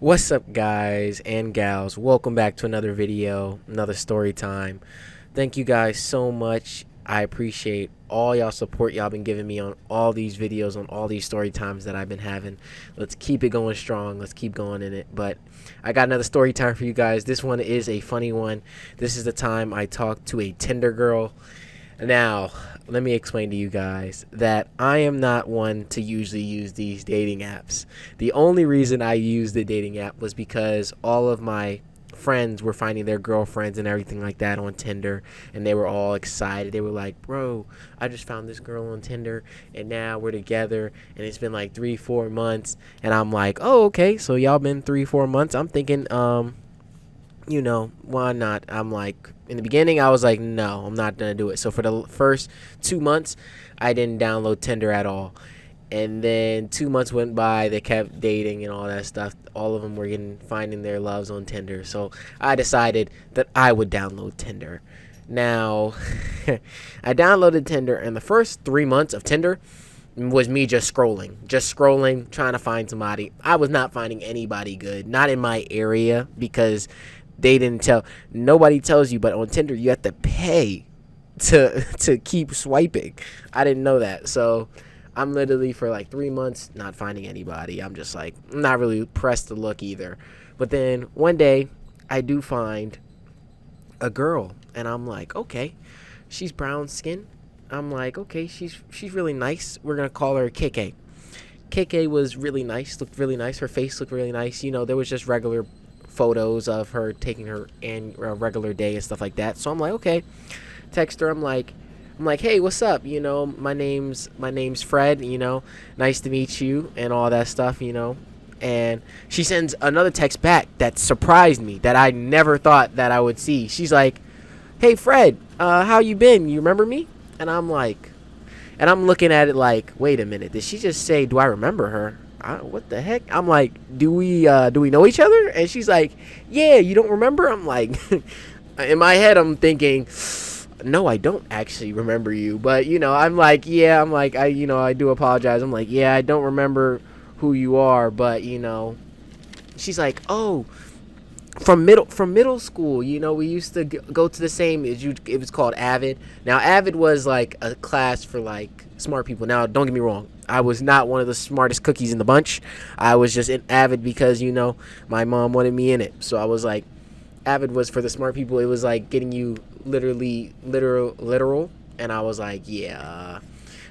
What's up, guys and gals? Welcome back to another video, another story time. Thank you guys so much. I appreciate all y'all support y'all been giving me on all these videos, on all these story times that I've been having. Let's keep it going strong. Let's keep going in it. But I got another story time for you guys. This one is a funny one. This is the time I talked to a Tinder girl. Now, let me explain to you guys that I am not one to usually use these dating apps. The only reason I used the dating app was because all of my friends were finding their girlfriends and everything like that on Tinder, and they were all excited. They were like, bro, I just found this girl on Tinder, and now we're together, and it's been like 3-4 months. And I'm like, oh, okay, so y'all been 3-4 months. I'm thinking, why not? I'm like, in the beginning, I was like, no, I'm not gonna do it. So for the first 2 months, I didn't download Tinder at all. And then 2 months went by, they kept dating and all that stuff. All of them were finding their loves on Tinder. So I decided that I would download Tinder. Now, I downloaded Tinder, and the first 3 months of Tinder was me just scrolling, trying to find somebody. I was not finding anybody good, not in my area, because they didn't tell. Nobody tells you, but on Tinder you have to pay to keep swiping. I didn't know that. So I'm literally for like 3 months not finding anybody. I'm just like, I'm not really pressed to look either. But then one day I do find a girl, and I'm like, okay, she's brown skin. I'm like, okay, she's really nice. We're gonna call her KK. KK was really nice, looked really nice. Her face looked really nice. There was just regular photos of her taking her in a regular day and stuff like that. So I'm like, okay, text her. I'm like, hey, what's up? My name's Fred. Nice to meet you and all that stuff. And she sends another text back that surprised me, that I never thought that I would see. She's like, hey, Fred, how you been? You remember me? And I'm like, and I'm looking at it like, wait a minute, did she just say, do I remember her? What the heck? I'm like, do we know each other? And she's like, yeah, you don't remember? I'm like, in my head, I'm thinking, no, I don't actually remember you. But, I'm like, yeah, I do apologize. I'm like, yeah, I don't remember who you are. But, she's like, oh, from middle school, we used to go to the same, it was called Avid. Now, Avid was like a class for like smart people. Now, don't get me wrong, I was not one of the smartest cookies in the bunch. I was just in Avid because my mom wanted me in it. So I was like, Avid was for the smart people. It was like getting you literal. And I was like, yeah.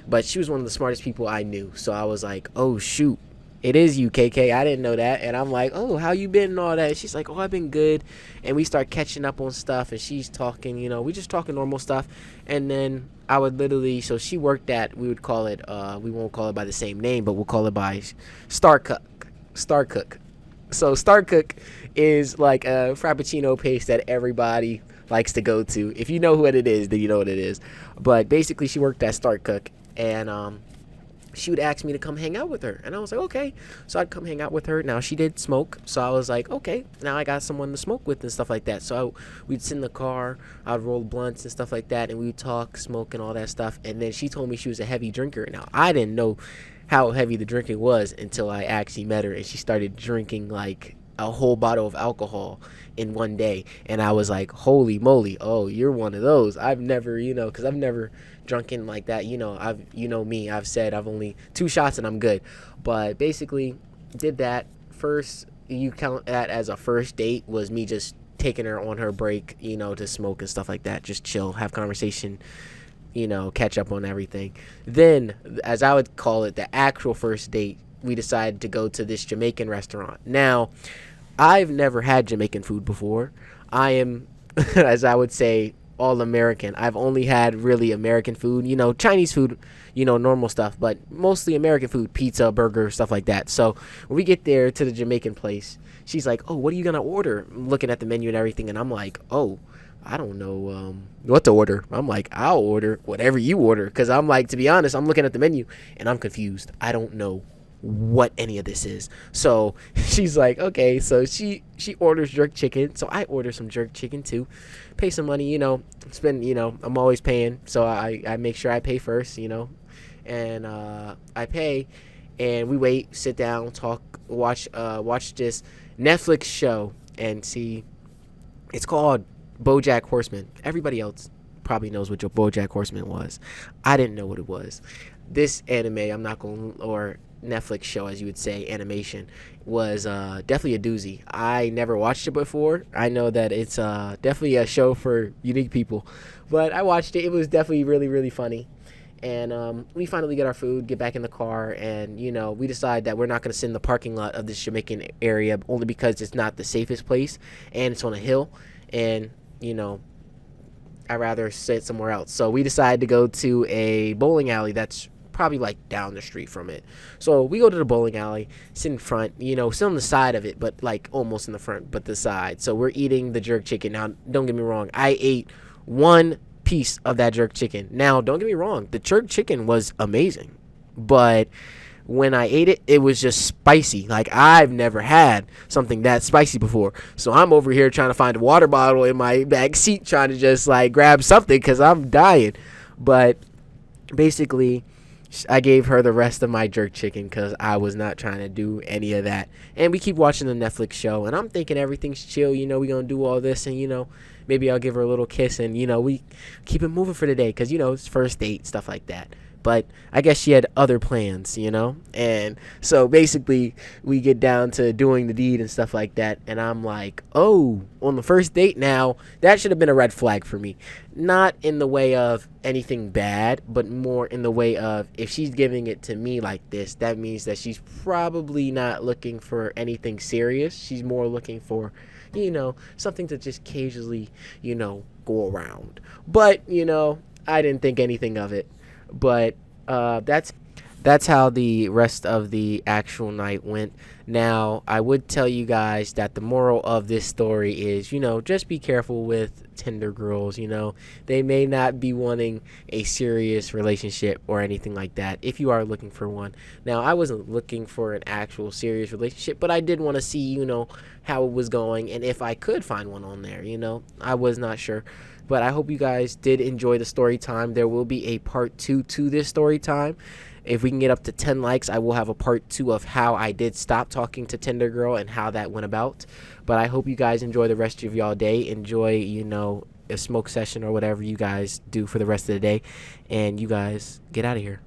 But she was one of the smartest people I knew. So I was like, oh shoot, it is you, KK. I didn't know that. And I'm like, oh, how you been and all that? She's like, oh, I've been good. And we start catching up on stuff, and she's talking, we just talking normal stuff. And then I would literally, so she worked at, we would call it, we won't call it by the same name, but we'll call it by Star Cook. So Star Cook is like a Frappuccino place that everybody likes to go to. If you know what it is, then you know what it is. But basically, she worked at Star Cook, and she would ask me to come hang out with her. And I was like, okay. So I'd come hang out with her. Now, she did smoke. So I was like, okay, now I got someone to smoke with and stuff like that. So we'd sit in the car. I'd roll blunts and stuff like that. And we would talk, smoke, and all that stuff. And then she told me she was a heavy drinker. Now, I didn't know how heavy the drinking was until I actually met her. And she started drinking like a whole bottle of alcohol in one day. And I was like, holy moly, oh, you're one of those. I've never, because I've never drunken like that. Me, I've said I've only 2 shots and I'm good. But basically did that. First, you count that as a first date, was me just taking her on her break, to smoke and stuff like that, just chill, have conversation, catch up on everything. Then, as I would call it, the actual first date, we decided to go to this Jamaican restaurant. Now, I've never had Jamaican food before. I am, as I would say, all American. I've only had really American food, Chinese food, normal stuff, but mostly American food, pizza, burger, stuff like that. So when we get there to the Jamaican place, she's like, oh, what are you going to order? I'm looking at the menu and everything, and I'm like, oh, I don't know what to order. I'm like, I'll order whatever you order, because I'm like, to be honest, I'm looking at the menu, and I'm confused. I don't know what any of this is. So she's like, okay. So she orders jerk chicken. So I order some jerk chicken too. Pay some money, spend, I'm always paying. So I make sure I pay first, and I pay, and we wait, sit down, talk, watch this Netflix show, and see, it's called BoJack Horseman. Everybody else probably knows what your BoJack Horseman was. I didn't know what it was. This anime, I'm not going to, or Netflix show, as you would say, animation, was definitely a doozy. I never watched it before. I know that it's definitely a show for unique people, but I watched it. It was definitely really, really funny. And we finally get our food, get back in the car, and we decide that we're not going to sit in the parking lot of this Jamaican area only because it's not the safest place and it's on a hill, and I'd rather sit somewhere else. So we decided to go to a bowling alley that's probably like down the street from it. So we go to the bowling alley, sit in front, sit on the side of it, but like almost in the front, but the side. So we're eating the jerk chicken. Now, don't get me wrong, I ate one piece of that jerk chicken. Now, don't get me wrong, the jerk chicken was amazing, but when I ate it, it was just spicy. Like, I've never had something that spicy before. So I'm over here trying to find a water bottle in my back seat, trying to just like grab something because I'm dying. But basically, I gave her the rest of my jerk chicken because I was not trying to do any of that. And we keep watching the Netflix show, and I'm thinking everything's chill. We going to do all this, and, maybe I'll give her a little kiss, and, we keep it moving for the day because, it's first date, stuff like that. But I guess she had other plans, And so basically we get down to doing the deed and stuff like that. And I'm like, oh, on the first date now, that should have been a red flag for me. Not in the way of anything bad, but more in the way of if she's giving it to me like this, that means that she's probably not looking for anything serious. She's more looking for, something to just casually, go around. But, I didn't think anything of it. But that's how the rest of the actual night went. Now, I would tell you guys that the moral of this story is, just be careful with Tinder girls. They may not be wanting a serious relationship or anything like that if you are looking for one. Now, I wasn't looking for an actual serious relationship, but I did want to see, how it was going and if I could find one on there. I was not sure. But I hope you guys did enjoy the story time. There will be a part 2 to this story time. If we can get up to 10 likes, I will have a part 2 of how I did stop talking to Tinder Girl and how that went about. But I hope you guys enjoy the rest of y'all day. Enjoy, a smoke session or whatever you guys do for the rest of the day. And you guys get out of here.